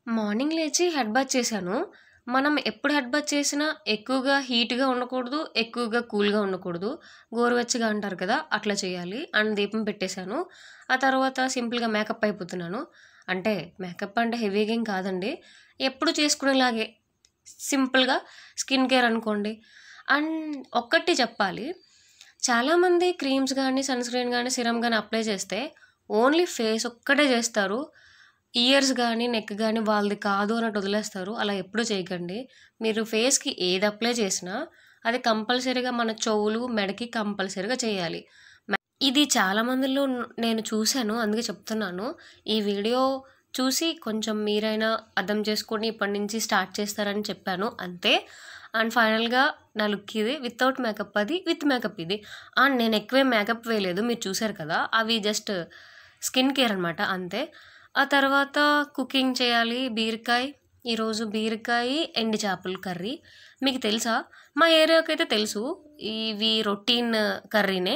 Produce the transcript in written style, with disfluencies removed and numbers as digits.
Morning లేచి head bath చేశాను. మనం ఎప్పుడు హెడ్ బాత్ చేసినా ఎక్కువగా హీట్‌గా ఉండకూడదు, ఎక్కువగా కూల్‌గా ఉండకూడదు. గోరువెచ్చగా అంటారు కదా! అట్లా చేయాలి. అండ్ దీపం పెట్టేశాను. ఆ తర్వాత సింపుల్‌గా మేకప్ అయిపోతున్నాను. అంటే మేకప్ అంటే హెవీగా ఏం కాదండి. ఎప్పుడు చేసుకునేలాగే సింపుల్‌గా స్కిన్ కేర్ అనుకోండి. అండ్ ఒక్కటి చెప్పాలి. చాలామంది క్రీమ్స్ గానీ, సన్ స్క్రీన్ గానీ, సిరమ్ గానీ అప్లై చేస్తే ఓన్లీ ఫేస్ ఒక్కటే చేస్తారు. ఇయర్స్ గానీ, నెక్ గానీ వాళ్ళది కాదు అన్నట్టు వదిలేస్తారు. అలా ఎప్పుడూ చేయకండి. మీరు ఫేస్‌కి ఏది అప్లై చేసినా అది కంపల్సరీగా మన చెవులు, మెడకి కంపల్సరీగా చేయాలి. ఇది చాలా మందిలో నేను చూసాను. అందుకే చెప్తున్నాను. ఈ వీడియో చూసి కొంచెం మీరైనా అర్థం చేసుకొని ఇప్పటి నుంచి స్టార్ట్ చేస్తారని చెప్పాను అంతే. అండ్ ఫైనల్‌గా నా లుక్ ఇది. వితౌట్ మేకప్ అది. విత్ మేకప్ ఇది. అండ్ నేను ఎక్కువేం మేకప్ వేయలేదు. మీరు చూసారు కదా! అవి జస్ట్ స్కిన్ కేర్ అనమాట అంతే. ఆ తర్వాత కుకింగ్ చేయాలి. ఈరోజు బీరకాయ, ఎండు చేపల కర్రీ. మీకు తెలుసా? మా ఏరియాకైతే తెలుసు. ఇవి రొటీన్ కర్రీనే.